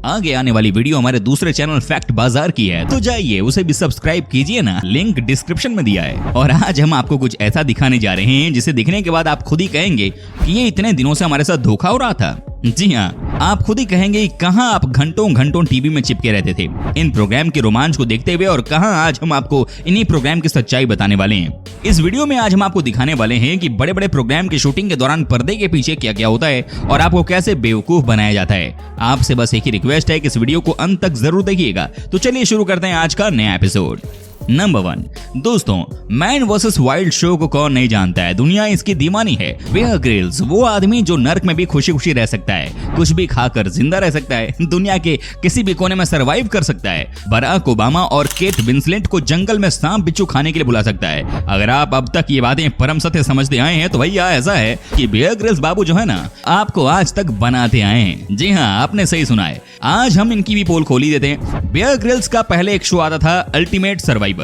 आगे आने वाली वीडियो हमारे दूसरे चैनल फैक्ट बाजार की है, तो जाइए उसे भी सब्सक्राइब कीजिए ना, लिंक डिस्क्रिप्शन में दिया है। और आज हम आपको कुछ ऐसा दिखाने जा रहे हैं जिसे देखने के बाद आप खुद ही कहेंगे कि ये इतने दिनों से हमारे साथ धोखा हो रहा था। जी हाँ, आप खुद ही कहेंगे कहां आप घंटों घंटों टीवी में चिपके रहते थे इन प्रोग्राम के रोमांच को देखते हुए, और कहां आज हम आपको इन्हीं प्रोग्राम की सच्चाई बताने वाले हैं। इस वीडियो में आज हम आपको दिखाने वाले हैं कि बड़े बड़े प्रोग्राम की शूटिंग के दौरान पर्दे के पीछे क्या क्या होता है और आपको कैसे बेवकूफ बनाया जाता है। आपसे बस एक ही रिक्वेस्ट है कि इस वीडियो को अंत तक जरूर देखिएगा। तो चलिए शुरू करते हैं आज का नया एपिसोड। नंबर 1, दोस्तों, मैन वर्सेस वाइल्ड शो को कौन नहीं जानता है, दुनिया इसकी दीवानी है। बेयर ग्रिल्स, वो आदमी जो नर्क में भी खुशी खुशी रह सकता है, कुछ भी खाकर जिंदा रह सकता है, दुनिया के किसी भी कोने में सरवाइव कर सकता है। बराक ओबामा और केट विंसलेट को जंगल में सांप बिच्छू खाने के लिए बुला सकता है। अगर आप अब तक ये बातें परम सत्य समझते आए हैं तो भैया ऐसा है कि बेयर ग्रिल्स बाबू जो है ना, आपको आज तक बनाते आए हैं। जी हाँ, आपने सही सुना है। आज हम इनकी भी पोल खोली देते हैं। बेयर ग्रिल्स का पहले एक शो आता था, अल्टीमेट सर्वाइवर।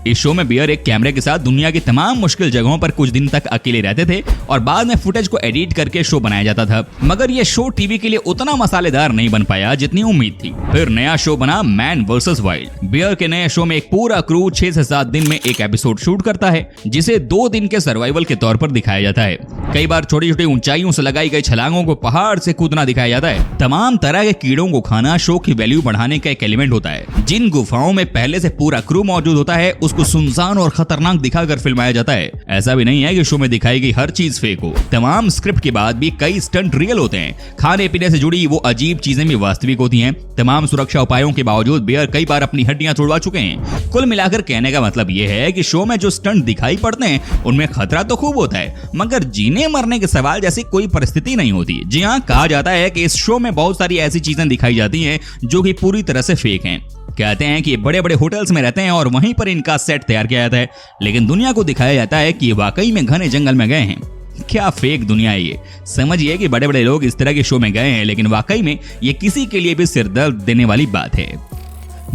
इस शो में बियर एक कैमरे के साथ दुनिया की तमाम मुश्किल जगहों पर कुछ दिन तक अकेले रहते थे और बाद में फुटेज को एडिट करके शो बनाया जाता था। मगर यह शो टीवी के लिए उतना मसालेदार नहीं बन पाया जितनी उम्मीद थी। फिर नया शो बना मैन वर्सेस वाइल्ड। बियर के नए शो में एक पूरा क्रू 6 से 7 दिन में एक एपिसोड शूट करता है, जिसे 2 दिन के सर्वाइवल के तौर पर दिखाया जाता है। कई बार छोटी छोटी ऊंचाइयों से लगाई गई छलांगों को पहाड़ से कूदना दिखाया जाता है। तमाम तरह के कीड़ों को खाना शो की वैल्यू बढ़ाने का एक एलिमेंट होता है। जिन गुफाओं में पहले से पूरा क्रू मौजूद होता है उसको सुनसान और खतरनाक दिखाकर फिल्माया जाता है। ऐसा भी नहीं है कि शो में दिखाई गई हर चीज फेक हो। तमाम स्क्रिप्ट के बाद भी कई स्टंट रियल होते हैं। खाने पीने से जुड़ी वो अजीब चीजें भी वास्तविक होती हैं। तमाम सुरक्षा उपायों के बावजूद बियर कई बार अपनी हड्डियां तोड़वा चुके हैं। कुल मिलाकर कहने का मतलब ये है कि शो में जो स्टंट दिखाई पड़ते हैं उनमें खतरा तो खूब होता है, मगर जीने मरने के सवाल जैसी कोई परिस्थिति नहीं होती। जी हाँ, कहा जाता है कि इस शो में बहुत सारी ऐसी चीजें दिखाई जाती हैं जो कि पूरी तरह से फेक हैं। कहते हैं कि बड़े बड़े होटल्स में रहते हैं और वहीं पर इनका सेट तैयार किया जाता है, लेकिन दुनिया को दिखाया जाता है कि वाकई में घने जंगल में गए हैं। क्या फेक दुनिया है ये। समझिए कि बड़े बड़े लोग इस तरह के शो में गए हैं, लेकिन वाकई में ये किसी के लिए भी सिरदर्द देने वाली बात है।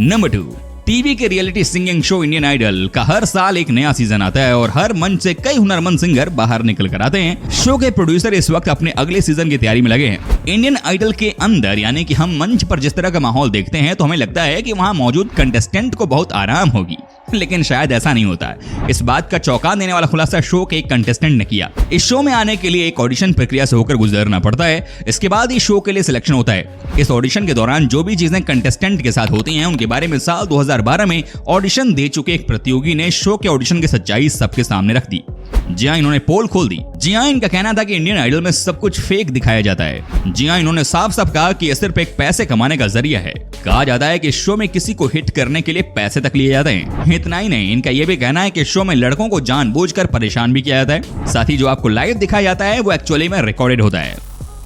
नंबर 2, टीवी के reality singing show Indian Idol का हर साल एक नया सीजन आता है और हर मंच से कई हुनरमंद सिंगर बाहर निकल कर आते हैं। शो के प्रोड्यूसर इस वक्त अपने अगले सीजन की तैयारी में लगे हैं। इंडियन आइडल के अंदर, यानी कि हम मंच पर जिस तरह का माहौल देखते हैं तो हमें लगता है कि वहां मौजूद कंटेस्टेंट को बहुत आराम होगी, लेकिन शायद ऐसा नहीं होता है। इस बात का चौंका देने वाला खुलासा शो के एक कंटेस्टेंट ने किया। इस शो में आने के लिए एक ऑडिशन प्रक्रिया से होकर गुजरना पड़ता है। इसके बाद ही शो के लिए सिलेक्शन होता है। इस ऑडिशन के दौरान जो भी चीजें कंटेस्टेंट के साथ होती हैं उनके बारे में साल 2012 में ऑडिशन दे चुके एक प्रतियोगी ने शो के ऑडिशन की सच्चाई सबके सामने रख दी। जी हाँ, इन्होंने पोल खोल दी। जी हाँ, इनका कहना था कि इंडियन आइडल में सब कुछ फेक दिखाया जाता है। जी हाँ, इन्होंने साफ साफ कहा कि यह सिर्फ एक पैसे कमाने का जरिया है। कहा जाता है कि शो में किसी को हिट करने के लिए पैसे तक लिए जाते हैं। इतना ही नहीं, इनका यह भी कहना है कि शो में लड़कों को जानबूझकर परेशान भी किया जाता है। साथ ही जो आपको लाइव दिखाया जाता है वो एक्चुअली में रिकॉर्डेड होता है।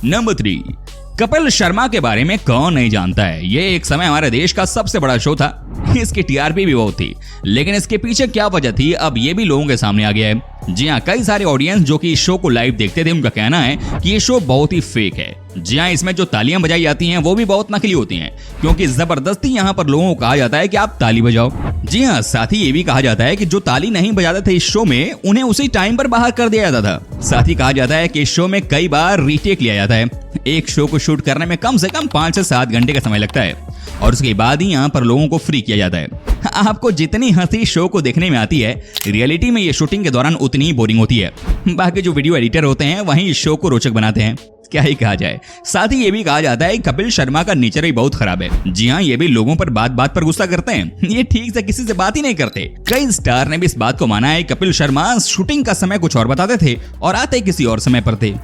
नंबर 3, कपिल शर्मा के बारे में कौन नहीं जानता है। ये एक समय हमारे देश का सबसे बड़ा शो था। इसकी टीआरपी भी बहुत थी, लेकिन इसके पीछे क्या वजह थी अब ये भी लोगों के सामने आ गया है। जी हाँ, कई सारे ऑडियंस जो कि इस शो को लाइव देखते थे उनका कहना है कि ये शो बहुत ही फेक है। जी हाँ, इसमें जो तालियां बजाई जाती हैं वो भी बहुत नकली होती हैं, क्योंकि जबरदस्ती यहाँ पर लोगों को कहा जाता है कि आप ताली बजाओ। जी हाँ, साथ ही ये भी कहा जाता है कि जो ताली नहीं बजाते थे इस शो में उन्हें उसी टाइम पर बाहर कर दिया जाता था। साथ ही कहा जाता है कि इस शो में कई बार रीटेक लिया जाता है। एक शो को शूट करने में कम से कम 5 से 7 घंटे का समय लगता है और उसके बाद ही यहाँ पर लोगों को फ्री किया जाता है। आपको जितनी हंसी शो को देखने में आती है, रियलिटी में ये शूटिंग के दौरान उतनी ही बोरिंग होती है। बाकी जो वीडियो एडिटर होते हैं वहीं इस शो को रोचक बनाते हैं। क्या ही कहा जाए। साथ ही ये भी कहा जाता है कि कपिल शर्मा का नेचर ही बहुत खराब है। जी हाँ, ये भी लोगों पर बात बात पर गुस्सा करते हैं। ये ठीक से किसी से बात ही नहीं करते। कई स्टार ने भी इस बात को माना है। कपिल शर्मा शूटिंग का समय कुछ और बताते थे और आते किसी और समय पर थे।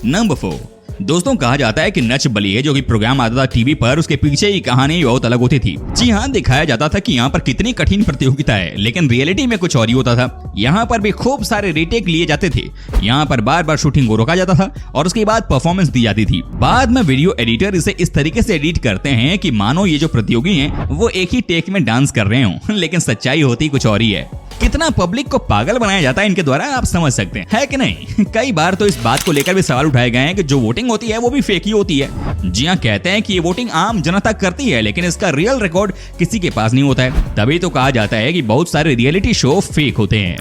नंबर 4, दोस्तों, कहा जाता है कि नच बलिए जो कि प्रोग्राम आता था टीवी पर, उसके पीछे की कहानी बहुत अलग होती थी। जी हाँ, दिखाया जाता था कि यहाँ पर कितनी कठिन प्रतियोगिता है, लेकिन रियलिटी में कुछ और ही होता था। यहाँ पर भी खूब सारे रीटेक लिए जाते थे। यहाँ पर बार बार शूटिंग को रोका जाता था और उसके बाद परफॉर्मेंस दी जाती थी। बाद में वीडियो एडिटर इसे इस तरीके से एडिट करते हैं कि मानो ये जो प्रतियोगी हैं वो एक ही टेक में डांस कर रहे हों, लेकिन सच्चाई होती कुछ और ही है। कितना पब्लिक को पागल बनाया जाता है इनके द्वारा, आप समझ सकते हैं, है कि नहीं। कई बार तो इस बात को लेकर भी सवाल उठाए गए हैं कि जो वोटिंग होती है वो भी फेक ही होती है। जी हाँ, कहते हैं कि ये वोटिंग आम जनता करती है, लेकिन इसका रियल रिकॉर्ड किसी के पास नहीं होता है। तभी तो कहा जाता है कि बहुत सारे रियलिटी शो फेक होते हैं।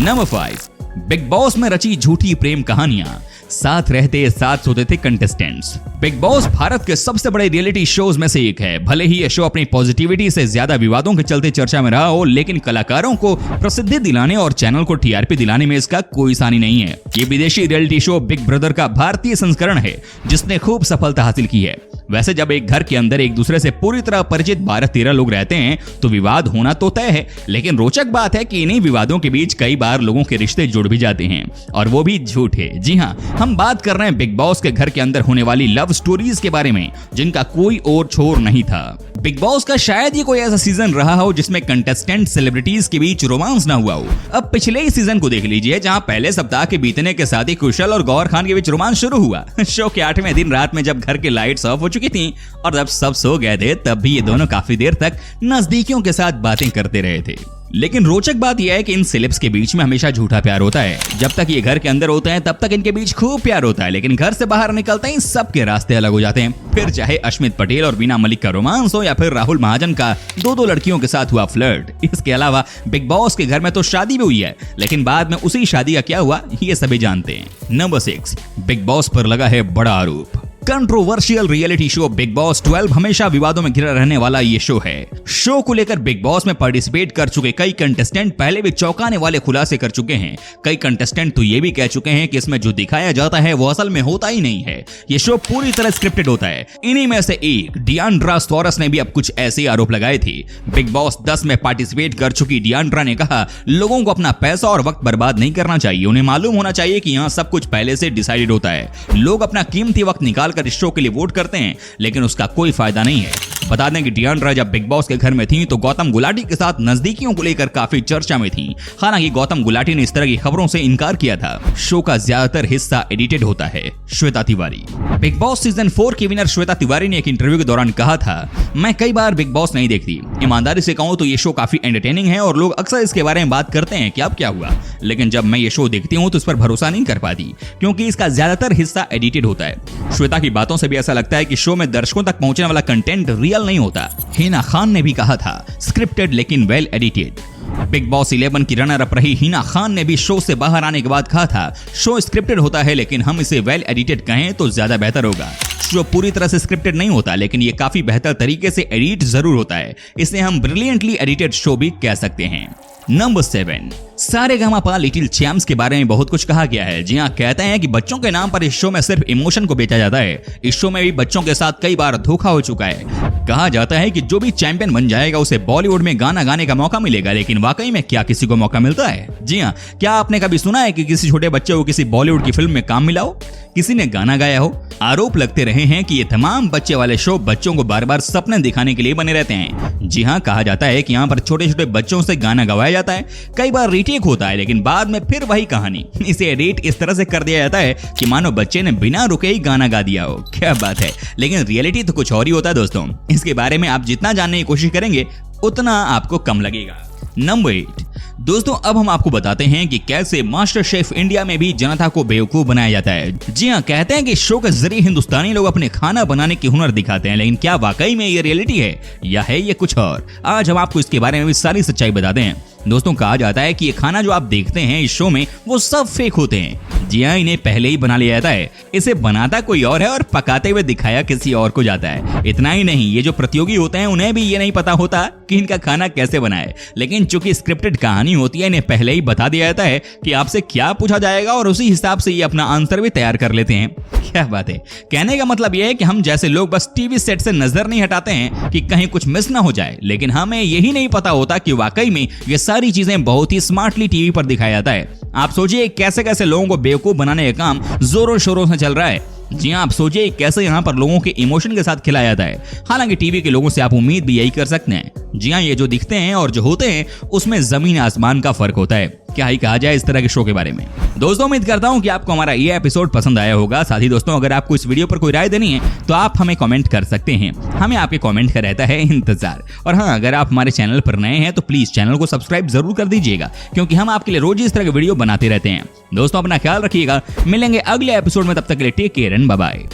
नंबर 5, बिग बॉस में रची झूठी प्रेम कहानियां। साथ रहते साथ सोते थे कंटेस्टेंट्स। बिग बॉस भारत के सबसे बड़े रियलिटी शोज में से एक है। भले ही यह शो अपनी पॉजिटिविटी से ज्यादा विवादों के चलते चर्चा में रहा हो, लेकिन कलाकारों को प्रसिद्धि दिलाने और चैनल को टीआरपी दिलाने में इसका कोई सानी नहीं है। ये विदेशी रियलिटी शो बिग ब्रदर का भारतीय संस्करण है, जिसने खूब सफलता हासिल की है। वैसे जब एक घर के अंदर एक दूसरे से पूरी तरह परिचित 12-13 लोग रहते हैं तो विवाद होना तो तय है, लेकिन रोचक बात है कि इन्हीं विवादों के बीच कई बार लोगों के रिश्ते जुड़ भी जाते हैं, और वो भी झूठे। जी हाँ, हम बात कर रहे हैं बिग बॉस के घर के अंदर होने वाली लव स्टोरीज के बारे में, जिनका कोई और छोर नहीं था। बिग बॉस का शायद ही कोई ऐसा सीजन रहा हो जिसमें कंटेस्टेंट सेलिब्रिटीज के बीच रोमांस ना हुआ हो। अब पिछले ही सीजन को देख लीजिए, जहां पहले सप्ताह के बीतने के साथ ही कुशल और गौहर खान के बीच रोमांस शुरू हुआ। शो के 8वें दिन रात में जब घर के लाइट्स ऑफ हो चुकी थी और जब सब सो गए थे, तब भी ये दोनों काफी देर तक नजदीकियों के साथ बातें करते रहे थे। लेकिन रोचक बात यह है कि इन सेलेब्स के बीच में हमेशा झूठा प्यार होता है। जब तक ये घर के अंदर होते हैं तब तक इनके बीच खूब प्यार होता है, लेकिन घर से बाहर निकलते ही सबके रास्ते अलग हो जाते हैं। फिर चाहे अश्मित पटेल और वीना मलिक का रोमांस हो या फिर राहुल महाजन का 2 लड़कियों के साथ हुआ फ्लर्ट। इसके अलावा बिग बॉस के घर में तो शादी भी हुई है, लेकिन बाद में उसी शादी का क्या हुआ ये सभी जानते हैं। नंबर 6, बिग बॉस पर लगा है बड़ा आरोप। Controversial reality show big boss 12 हमेशा विवादों में घिरा रहने वाला ये शो है। शो को लेकर बिग बॉस में पार्टिसिपेट कर चुके कई कंटेस्टेंट पहले भी चौंकाने वाले खुलासे कर चुके हैं। कई कंटेस्टेंट तो ये भी कह चुके हैं कि इसमें जो दिखाया जाता है वो असल में होता ही नहीं है। ये शो पूरी तरह स्क्रिप्टेड होता है। इन्हीं में से एक डियांड्रा सोरेस ने भी अब कुछ ऐसे आरोप लगाए थे। बिग बॉस 10 में पार्टिसिपेट कर चुकी डियांड्रा ने कहा, लोगों को अपना पैसा और वक्त बर्बाद नहीं करना चाहिए। उन्हें मालूम होना चाहिए कि यहाँ सब कुछ पहले से डिसाइडेड होता है। लोग अपना कीमती वक्त निकाल कर इस शो के लिए वोट करते हैं, लेकिन उसका कोई फायदा नहीं है। बता दें कि डियांड्रा जब बिग बॉस के घर में थी तो गौतम गुलाटी के साथ नजदीकियों को लेकर काफी चर्चा में थी। हालांकि गौतम गुलाटी ने इस तरह की खबरों से इनकार किया था। शो का ज्यादातर हिस्सा एडिटेड होता है। Shweta Tiwari. Big boss season 4 की विनर श्वेता तिवारी ने एक इंटरव्यू के दौरान कहा था, मैं कई बार बिग बॉस नहीं देखती। ईमानदारी से कहूं तो ये शो काफी एंटरटेनिंग है और लोग अक्सर इसके बारे में बात करते हैं कि अब क्या हुआ, लेकिन जब मैं ये शो देखती हूं तो इस पर भरोसा नहीं कर पाती, क्योंकि इसका ज्यादातर हिस्सा एडिटेड होता है। श्वेता की बातों से भी ऐसा लगता है कि शो में दर्शकों तक पहुंचने वाला कंटेंट रियल नहीं होता। हिना खान ने भी कहा था, स्क्रिप्टेड लेकिन वेल एडिटेड। बिग बॉस 11 की रनर अप रही हिना खान ने भी शो से बाहर आने के बाद कहा था, शो स्क्रिप्टेड होता है लेकिन हम इसे वेल एडिटेड कहें तो ज्यादा बेहतर होगा। शो पूरी तरह से स्क्रिप्टेड नहीं होता, लेकिन ये काफी बेहतर तरीके से एडिट जरूर होता है। इसे हम ब्रिलियंटली एडिटेड शो भी कह सकते हैं। नंबर 7, सारेगामापा लिटिल चैम्प्स के बारे में बहुत कुछ कहा गया है। जी हाँ, कहते हैं कि बच्चों के नाम पर इस शो में सिर्फ इमोशन को बेचा जाता है। इस शो में भी बच्चों के साथ कई बार धोखा हो चुका है। कहा जाता है कि जो भी चैंपियन बन जाएगा उसे बॉलीवुड में गाना गाने का मौका मिलेगा, लेकिन वाकई में क्या किसी को मौका मिलता है? जी हाँ, क्या आपने कभी सुना है कि किसी छोटे बच्चे को किसी बॉलीवुड की फिल्म में काम मिला हो, किसी ने गाना गाया हो? आरोप लगते रहे हैं कि ये तमाम बच्चे वाले शो बच्चों को बार बार सपने दिखाने के लिए बने रहते हैं। जी हाँ, कहा जाता है कि यहाँ पर छोटे छोटे बच्चों से गाना गवाया जाता है। कई बार रीटेक होता है, लेकिन बाद में फिर वही कहानी। इसे एडिट इस तरह से कर दिया जाता है कि मानो बच्चे ने बिना रुके ही गाना गा दिया हो। क्या बात है, लेकिन रियलिटी तो कुछ और ही होता है दोस्तों। इसके बारे में आप जितना जानने की कोशिश करेंगे उतना आपको कम लगेगा। नंबर 8, दोस्तों अब हम आपको बताते हैं कि कैसे मास्टर शेफ इंडिया में भी जनता को बेवकूफ बनाया जाता है। जी हाँ, कहते हैं कि शो के जरिए हिंदुस्तानी लोग अपने खाना बनाने की हुनर दिखाते हैं, लेकिन क्या वाकई में ये रियलिटी है या है ये कुछ और? आज हम आपको इसके बारे में भी सारी सच्चाई बताते हैं। दोस्तों, कहा जाता है कि ये खाना जो आप देखते हैं इस शो में वो सब फेक होते हैं। जी हाँ, इन्हें पहले ही बना लिया जाता है। इसे बनाता कोई और है और पकाते हुए दिखाया किसी और को जाता है। इतना ही नहीं, ये जो प्रतियोगी होते हैं उन्हें भी ये नहीं पता होता कि इनका खाना कैसे बना है, लेकिन चूंकि स्क्रिप्टेड कहानी होती है, इन्हें पहले ही बता दिया जाता है कि आपसे क्या पूछा जाएगा और उसी हिसाब से ये अपना आंसर भी तैयार कर लेते हैं। क्या बात है, कहने का मतलब यह है कि हम जैसे लोग बस टीवी सेट से नजर नहीं हटाते हैं कि कहीं कुछ मिस ना हो जाए, लेकिन हमें यही नहीं पता होता कि वाकई में ये सारी चीजें बहुत ही स्मार्टली टीवी पर दिखाया जाता है। आप सोचिए कैसे कैसे लोगों को बेवकूफ बनाने का काम जोरों शोरों से चल रहा है। जी हाँ, आप सोचिए कैसे यहाँ पर लोगों के इमोशन के साथ खिलाया जाता है। हालांकि टीवी के लोगों से आप उम्मीद भी यही कर सकते हैं। जी हाँ, ये जो दिखते हैं और जो होते हैं उसमें जमीन आसमान का फर्क होता है। क्या ही कहा जाए इस तरह के शो के बारे में। दोस्तों, उम्मीद करता हूँ कि आपको हमारा ये एपिसोड पसंद आया होगा। साथ ही दोस्तों, अगर आपको इस वीडियो पर कोई राय देनी है तो आप हमें कमेंट कर सकते हैं। हमें आपके कमेंट का रहता है इंतजार। और हाँ, अगर आप हमारे चैनल पर नए हैं तो प्लीज चैनल को सब्सक्राइब जरूर कर दीजिएगा, क्योंकि हम आपके लिए रोज इस तरह के वीडियो बनाते रहते हैं। दोस्तों, अपना ख्याल रखिएगा। मिलेंगे अगले एपिसोड में, तब तक के लिए take care and bye bye.